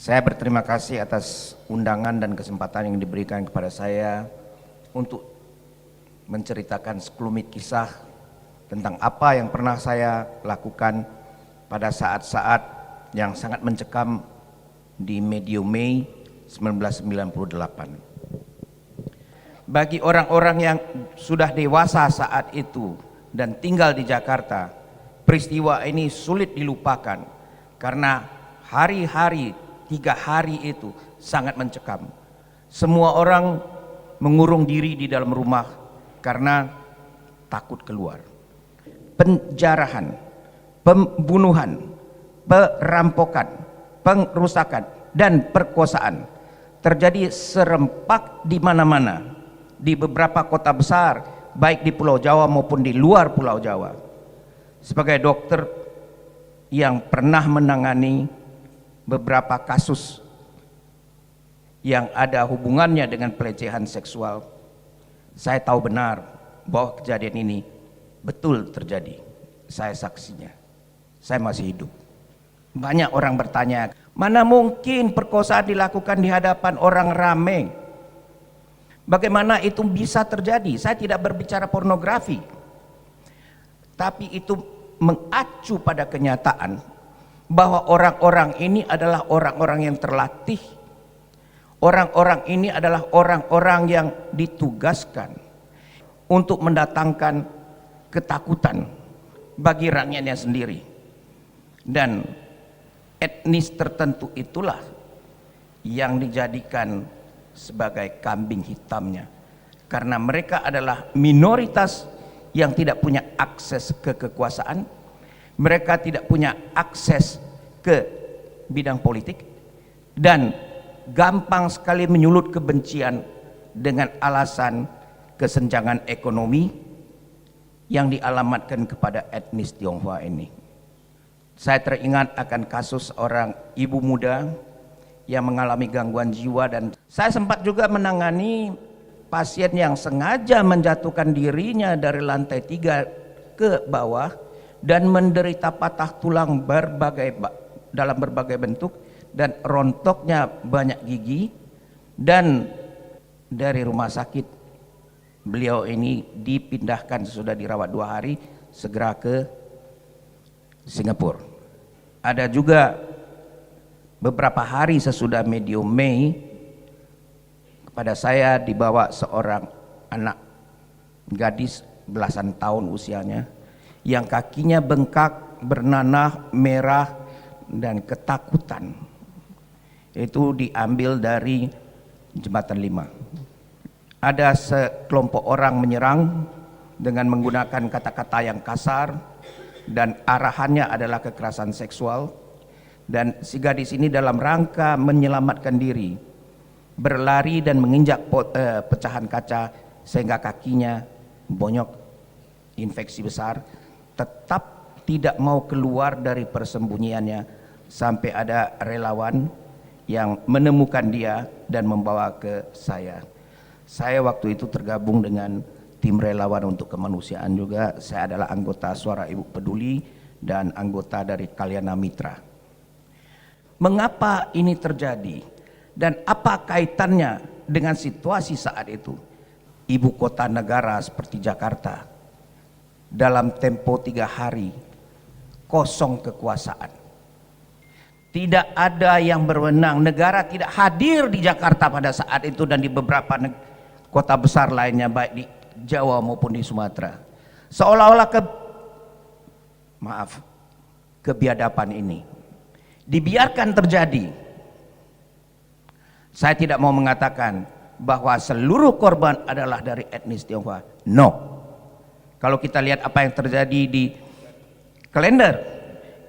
Saya berterima kasih atas undangan dan kesempatan yang diberikan kepada saya untuk menceritakan sekelumit kisah tentang apa yang pernah saya lakukan pada saat-saat yang sangat mencekam di medium Mei 1998. Bagi orang-orang yang sudah dewasa saat itu dan tinggal di Jakarta, peristiwa ini sulit dilupakan karena hari-hari 3 hari itu sangat mencekam. Semua orang mengurung diri di dalam rumah karena takut keluar. Penjarahan, pembunuhan, perampokan, pengrusakan, dan perkosaan terjadi serempak di mana-mana, di beberapa kota besar, baik di Pulau Jawa maupun di luar Pulau Jawa. Sebagai dokter yang pernah menangani beberapa kasus yang ada hubungannya dengan pelecehan seksual, saya tahu benar bahwa kejadian ini betul terjadi. Saya saksinya, saya masih hidup. Banyak orang bertanya, mana mungkin perkosaan dilakukan di hadapan orang ramai? Bagaimana itu bisa terjadi? Saya tidak berbicara pornografi, tapi itu mengacu pada kenyataan bahwa orang-orang ini adalah orang-orang yang terlatih. Orang-orang ini adalah orang-orang yang ditugaskan untuk mendatangkan ketakutan bagi rakyatnya sendiri. Dan etnis tertentu itulah yang dijadikan sebagai kambing hitamnya, karena mereka adalah minoritas yang tidak punya akses ke kekuasaan, mereka tidak punya akses ke bidang politik, dan gampang sekali menyulut kebencian dengan alasan kesenjangan ekonomi yang dialamatkan kepada etnis Tionghoa ini. Saya teringat akan kasus seorang ibu muda yang mengalami gangguan jiwa, dan saya sempat juga menangani pasien yang sengaja menjatuhkan dirinya dari lantai 3 ke bawah dan menderita patah tulang dalam berbagai bentuk dan rontoknya banyak gigi. Dan dari rumah sakit beliau ini dipindahkan sesudah dirawat 2 hari segera ke Singapura. Ada juga beberapa hari sesudah medium Mei, kepada saya dibawa seorang anak gadis belasan tahun usianya yang kakinya bengkak, bernanah, merah, dan ketakutan. Itu diambil dari Jembatan 5. Ada sekelompok orang menyerang dengan menggunakan kata-kata yang kasar dan arahannya adalah kekerasan seksual. Dan si gadis ini dalam rangka menyelamatkan diri berlari dan menginjak pecahan kaca sehingga kakinya bonyok, infeksi besar, tetap tidak mau keluar dari persembunyiannya sampai ada relawan yang menemukan dia dan membawa ke saya. Saya waktu itu tergabung dengan tim relawan untuk kemanusiaan juga. Saya adalah anggota Suara Ibu Peduli dan anggota dari Kalyana Mitra. Mengapa ini terjadi dan apa kaitannya dengan situasi saat itu? Ibu kota negara seperti Jakarta dalam tempo 3 hari kosong kekuasaan. Tidak ada yang berwenang, negara tidak hadir di Jakarta pada saat itu dan di beberapa kota besar lainnya baik di Jawa maupun di Sumatera. Seolah-olah kebiadaban ini dibiarkan terjadi. Saya tidak mau mengatakan bahwa seluruh korban adalah dari etnis Tionghoa. No. Kalau kita lihat apa yang terjadi di Klender,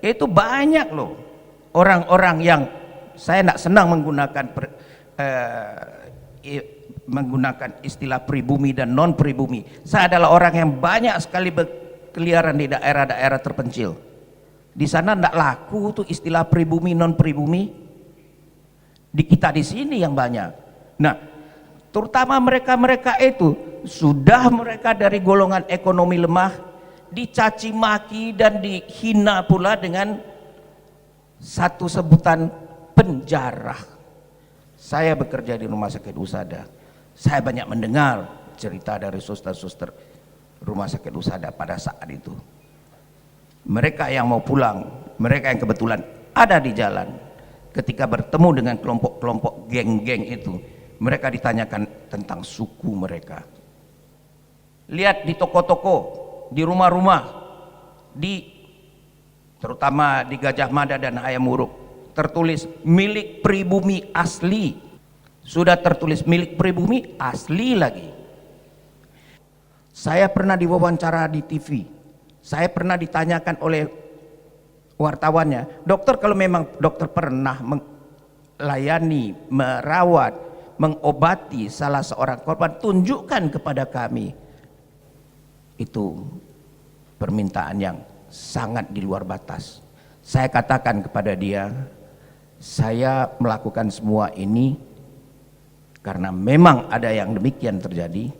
itu banyak loh orang-orang yang saya tidak senang menggunakan istilah pribumi dan non pribumi. Saya adalah orang yang banyak sekali berkeliaran di daerah-daerah terpencil. Di sana tidak laku tuh istilah pribumi non pribumi. Di kita di sini yang banyak. Nah, terutama mereka-mereka itu sudah mereka dari golongan ekonomi lemah, dicaci maki dan dihina pula dengan satu sebutan penjara. Saya bekerja di rumah sakit Husada. Saya banyak mendengar cerita dari suster-suster rumah sakit Husada pada saat itu. Mereka yang mau pulang, mereka yang kebetulan ada di jalan, ketika bertemu dengan kelompok-kelompok geng-geng itu, mereka ditanyakan tentang suku mereka. Lihat di toko-toko, di rumah-rumah, terutama di Gajah Mada dan Hayam Wuruk, tertulis milik pribumi asli. Sudah tertulis milik pribumi asli lagi. Saya pernah diwawancara di TV. Saya pernah ditanyakan oleh wartawannya, dokter, kalau memang dokter pernah melayani, merawat, mengobati salah seorang korban, tunjukkan kepada kami. Itu permintaan yang sangat di luar batas. Saya katakan kepada dia, saya melakukan semua ini karena memang ada yang demikian terjadi,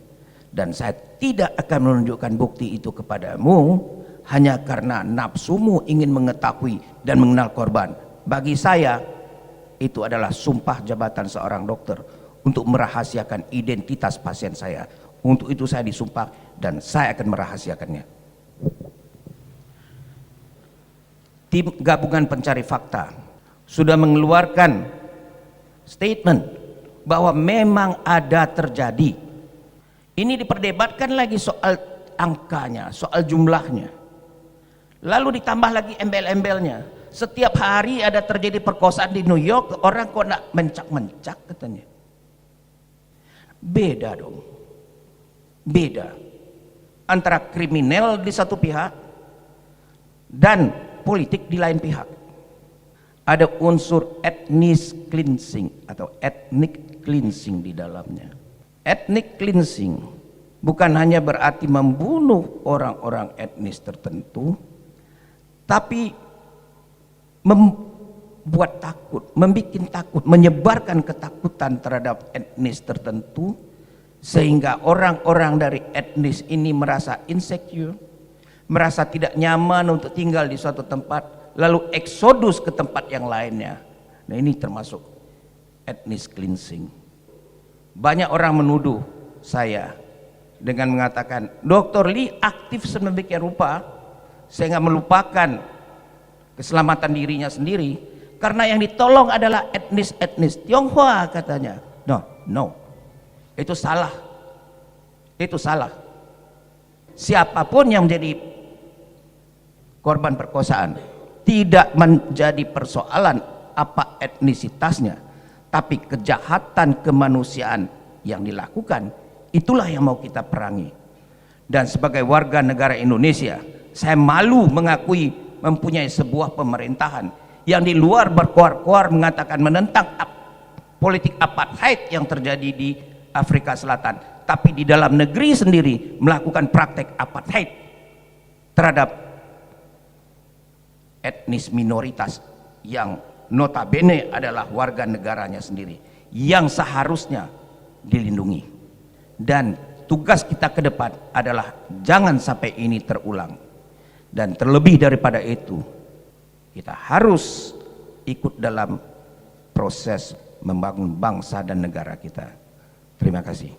dan saya tidak akan menunjukkan bukti itu kepadamu hanya karena nafsumu ingin mengetahui dan mengenal korban. Bagi saya itu adalah sumpah jabatan seorang dokter untuk merahasiakan identitas pasien saya. Untuk itu saya disumpah dan saya akan merahasiakannya. Tim gabungan pencari fakta sudah mengeluarkan statement bahwa memang ada terjadi. Ini diperdebatkan lagi soal angkanya, soal jumlahnya. Lalu ditambah lagi embel-embelnya. Setiap hari ada terjadi perkosaan di New York, orang kok nak mencak-mencak katanya. Beda dong. Beda antara kriminal di satu pihak dan politik di lain pihak. Ada unsur ethnic cleansing atau ethnic cleansing di dalamnya. Ethnic cleansing bukan hanya berarti membunuh orang-orang etnis tertentu, tapi membuat takut, membuat takut, menyebarkan ketakutan terhadap etnis tertentu, sehingga orang-orang dari etnis ini merasa insecure, merasa tidak nyaman untuk tinggal di suatu tempat, lalu eksodus ke tempat yang lainnya. Nah, ini termasuk ethnic cleansing. Banyak orang menuduh saya dengan mengatakan, Dr. Lee aktif sedemikian rupa sehingga melupakan keselamatan dirinya sendiri, karena yang ditolong adalah etnis Tionghoa katanya. No, itu salah. Itu salah. Siapapun yang menjadi korban perkosaan tidak menjadi persoalan apa etnisitasnya, tapi kejahatan kemanusiaan yang dilakukan, itulah yang mau kita perangi. Dan sebagai warga negara Indonesia, saya malu mengakui mempunyai sebuah pemerintahan yang di luar berkoar-koar mengatakan menentang politik apartheid yang terjadi di Afrika Selatan, tapi di dalam negeri sendiri melakukan praktek apartheid terhadap etnis minoritas yang notabene adalah warga negaranya sendiri, yang seharusnya dilindungi. Dan tugas kita ke depan adalah jangan sampai ini terulang. Dan terlebih daripada itu, kita harus ikut dalam proses membangun bangsa dan negara kita. Terima kasih.